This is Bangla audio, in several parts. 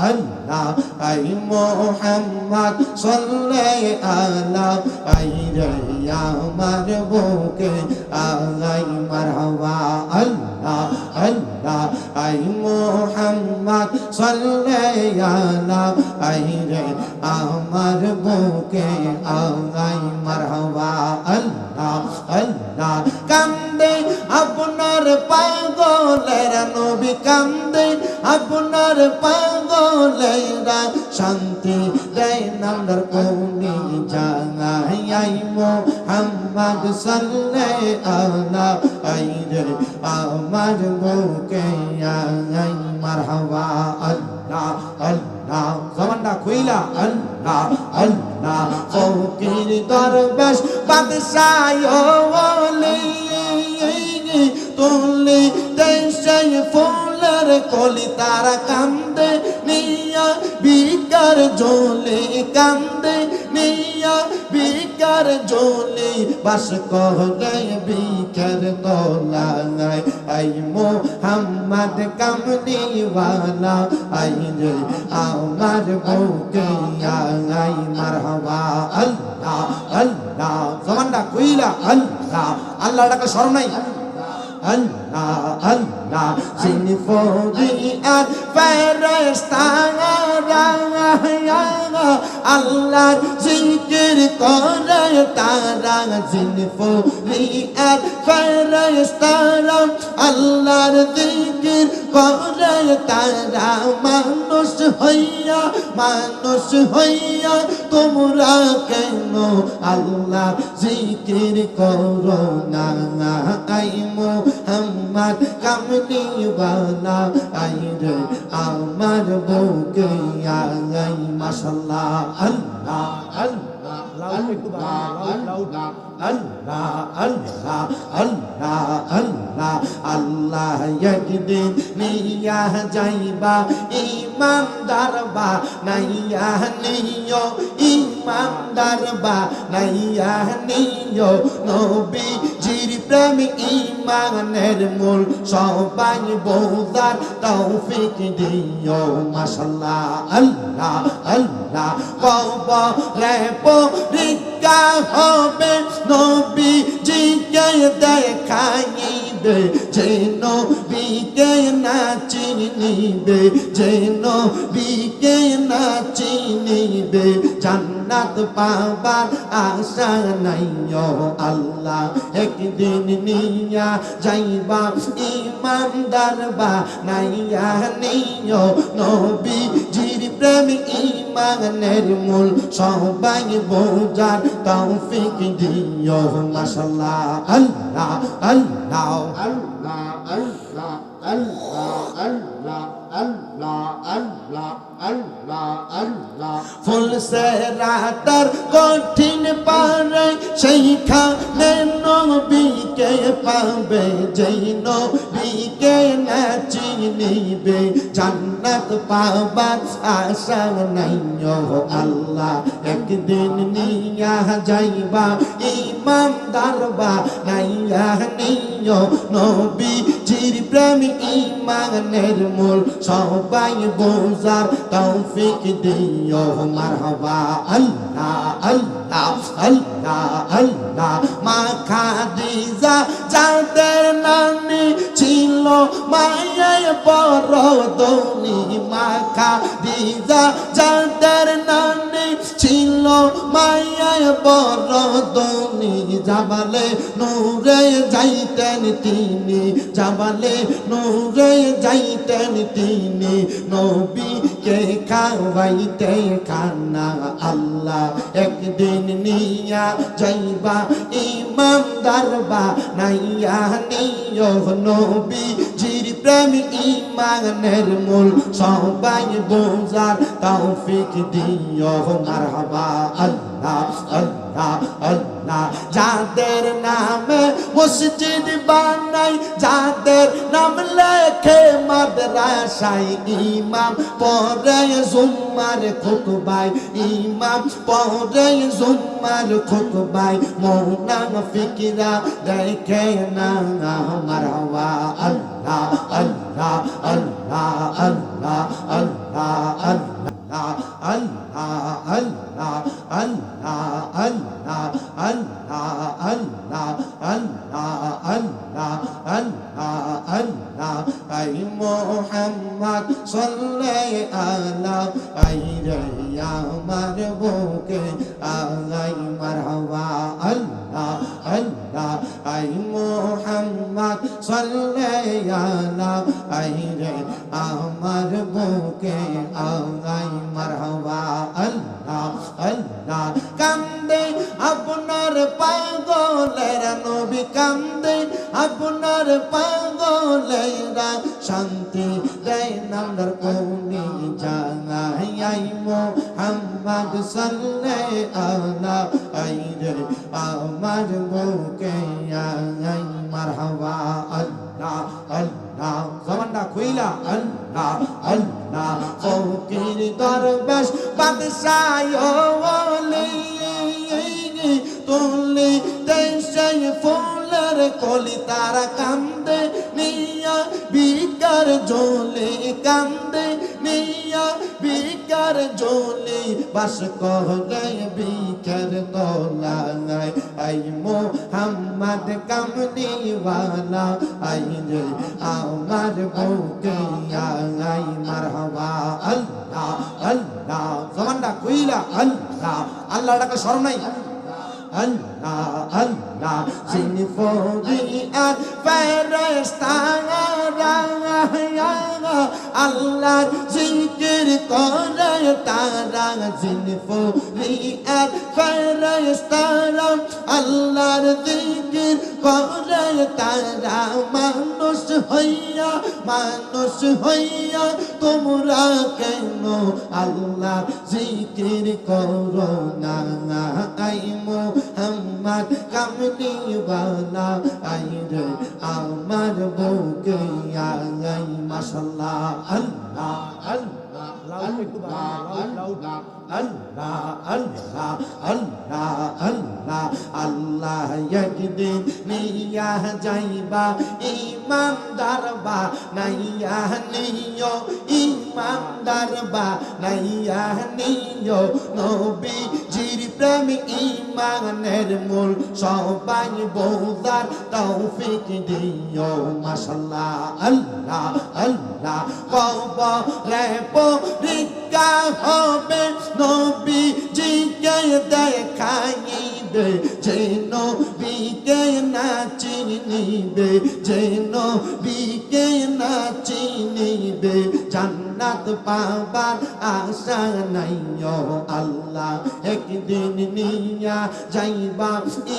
আল্লাহ আই মোহাম্মদ সাল্লি আলা আই রে আমার বুকে আলাই মারহাবা আল্লাহ আল্লাহ আই মোহাম্মদ সাল্লি আলা আই রে আমার বুকে আলাই মারহাবা আল্লাহ আল্লাহ কান্দে আপনার পাগলের নবী কান্দে আপনার পাগলেরা শান্তি দেয় নামদার কোনি জানাই মোহাম্মদ সাল্লি আলা আই রে আমার বুকে আই মারহাবা আল্লাহ আল্লাহ জবানটা খুইলা আল্লাহ আল্লাহ ফকির দরবেশ বাদশাহ ওলি তুলি দেশে ফুলের কলি তারা কান্দে নিয়া বিকার জলে কান্দে নিয়া বিকার জলে বাস করে বিকার দোলায় আই মোহাম্মদ কামলিওয়ালা আই রে আমার বুকে আই মারহাবা আল্লাহ আল্লাহ জবানটা কইলা আল্লাহ আল্লাহ ডাকে স্মরণ নাই আল্লাহ আল্লাহ যিনি ফরিয়াদ ফেরেশতারা আল্লাহর জিকির করে তারা যিনি ফরিয়াদ ফেরেশতারা আল্লাহর জিকির করে তারা মানুষ হইয়া তোমরা কেন আল্লাহ জিকির করো না আই মোহাম্মদ কামলিওয়ালা আই রে আমার বুকে আই মাশাআল্লাহ আল্লাহ আল্লাহ লাউড একটু বাড়ান লাউড আল্লাহ আল্লাহ আল্লাহ আল্লাহ আল্লাহ একদিন নিয়া যাইবা ইমানদার বা নাইয়া নিও ইমানদার বা নাইয়া নিও নবীজির প্রেম ইমানের মূল সবাই বোঝার তৌফিক দিও মাশাআল্লাহ আল্লাহ আল্লাহ কবরে পরীক্ষা হবে নবীজিকে দেখাইবে যে নবীকে না চিনিবে যে নবীকে না চিনিবে জান্নাত পাবার আশা নাই ও আল্লাহ একদিন নিয়া যাইবা ইমানদার বা নাইয়া নিও নবীজির প্রেম ইমানের মূল সবাই বোঝার তৌফিক দিও মাশাআল্লাহ আল্লাহ আল্লাহ আল্লাহ আল্লাহ আল্লাহ আল্লাহ আল্লাহ আল্লাহ আল্লাহ আল্লাহ ফুল সেরাতার কঠিন পারে সেইখানে নবীকে পাবে যেই নবীকে না চিনিবে জান্নাত পাবার আশা নাই ও আল্লাহ একদিন নিয়া যাইবা ইমানদার বা নাইয়া নিও নবীজির প্রেম ইমানের মূল সবাই বোঝার তৌফিক দিও মারহাবা আল্লাহ আল্লাহ আল্লাহ আল্লাহ মা খাদিজা যাদের নানি ছিল মায়ের বড় ধনী মা খাদিজা যাদের নানি ছিল মায়ের বড় ধনী জাবালে নূরে যাইতেন তিনি জাবালে নূরে যাইতেন তিনি নবীকে খাওয়াইতে খানা আল্লাহ একদিন নিয়া যাইবা ইমানদার বা নাইয়া নিও নবীজির প্রেম ইমানের মূল সবাই বোঝার তৌফিক দিও মারহাবা আল্লাহ আল্লাহ আল্লাহ যাদের নামে মসজিদ বানাই যাদের নাম লেখে মাদ্রাসায় ইমাম পড়ে জুম্মার খুতবায় ইমাম পড়ে জুম্মার খুতবায় মুনাফিকরা দেখে না মারওয়া আল্লাহ আল্লাহ আল্লাহ আল্লাহ আল্লাহ আল্লাহ আল্লাহ আল্লাহ আল্লাহ আল্লাহ আল্লাহ আল্লাহ আল্লাহ আল্লাহ আল্লাহ আল্লাহ আই মুহাম্মদ সাল্লাল্লাহু আলা আই রে আমার বুকে আলাই মারহাবা আল্লাহ আল্লাহ আই মুহাম্মদ সাল্লাল্লাহু আলা আই রে আমার বুকে আলাই মারহাবা আল্লাহ আল্লাহ কান্দে আপনার পাগলেরা নবী কান্দে আপনার পাগলেরা শান্তি দেয় নামদার কোনি জানাই মুহাম্মদ সাল্লাল্লাহু আলা আই রে আমার বুকে আই মারহাবা আল্লাহ আল্লাহ জবানটা খুইলা আল্লাহ আল্লাহ ফকির দরবেশ বাদশাহ ওলি তুলি দেশে ফুলের কলি তারা কান্দে নিয়া বিকার জলে কান্দে নিয়া বিকার জলে বাস করে বিকার দোলায় আই মুহাম্মদ কামলিওয়ালা আই রে আমার বুকে আই মারহাবা আল্লাহ আল্লাহ জবানটা কইলা আল্লাহ আল্লাহ ডাকে স্মরণ নাই আল্লাহ আল্লাহ যিনি ফরিয়াদ ফেরেশতারা আল্লাহর জিকির করে তারা যিনি ফরিয়াদ ফেরেশতারা আল্লাহর জিকির করে তারা মানুষ হইয়া তোমরা কেন আল্লাহ জিকির করো না আই মুহাম্মদ কামলিওয়ালা আই রে আমার বুকে আই মাশাআল্লাহ আল্লাহ আল্লাহ লাউড একটু লাউড আল্লাহ আল্লাহ আল্লাহ আল্লাহ আল্লাহ একদিন নিয়া যাইবা ইমানদার বা নাইয়া নিও ইমানদার বা নাইয়া নিও নবীজির প্রেম ইমানের মূল সবাই বোঝার তৌফিক দিও মাশাআল্লাহ আল্লাহ আল্লাহ কবরে পরীক্ষা হবে নবীজিকে দেখাইবে যে নবীকে না চিনিবে যে নবীকে না চিনিবে জান্নাত পাবার আশা নাই ও আল্লাহ একদিন নিয়া যাইবা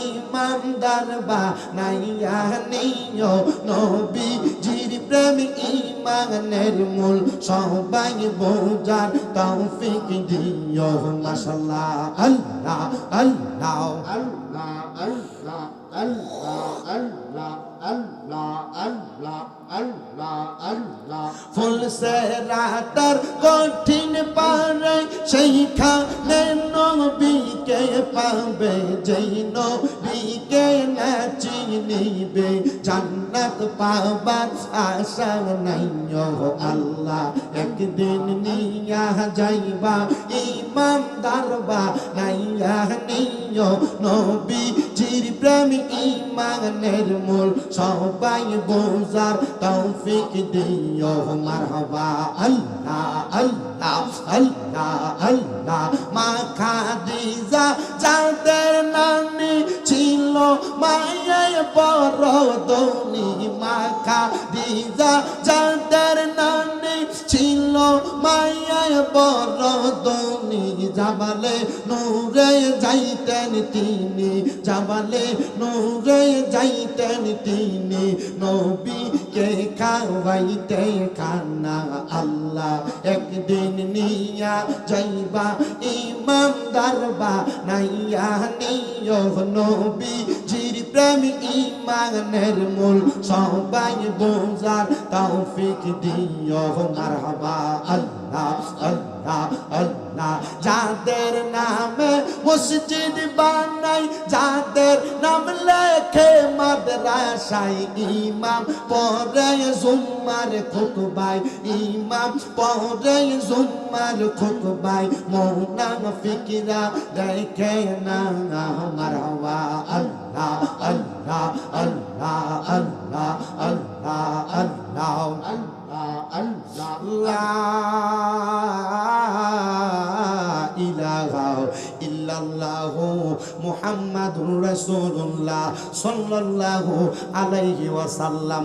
ইমানদার বা নাইয়া নিও নবীজির প্রেম ইমানের মূল সবাই বোঝার তৌফিক দিও মাশাআল্লাহ আল্লাহ আল্লাহ আল্লাহ আল্লাহ আল্লাহ আল্লাহ আল্লাহ আল্লাহ আল্লাহ আল্লাহ ফুল সেরাতার কঠিন পারে সেইখানে নবীকে পাবে যেই নবীকে না চিনিবে জান্নাত পাবার আশা নাই ও আল্লাহ একদিন নিয়া যাইবা ইমানদার বা নাইয়া নিও নবীজির প্রেম ইমানের মূল সবাই বোঝার তৌফিক দিও মারহাবা আল্লাহ আল্লাহ আল্লাহ আল্লাহ মা খাদিজা যাদের নামে ছিল মায়ের বড় ধনী মা খাদিজা যাদের নামে নবী ছিল মায়ায় বড় ধনী জাবালে নূরে যাইতেন তিনি জাবালে নূরে যাইতেন তিনি নবীকে খাওয়াইতে খানা আল্লাহ একদিন নিয়া যাইবা ইমানদার বানাইয়া নিও নবীজির প্রেম ইমানের মূল সবাই বোঝার তৌফিক দিও মারহাবা আল্লাহ আল্লাহ আল্লাহ যাদের নামে মসজিদ বানাই যাদের নাম লেখে মাদ্রাসায় ইমাম পড়ে জুম্মার খুতবায় ইমাম পড়ে জুম্মার খুতবায় মুনাফিকরা দেখে না মারহাবা আল্লাহ আল্লাহ আল্লাহ আল্লাহ আল্লাহ আল্লাহ লা ইলাহা ইল্লাল্লাহু মুহাম্মাদুর রাসূলুল্লাহ সাল্লাল্লাহু আলাইহি ওয়াসাল্লাম।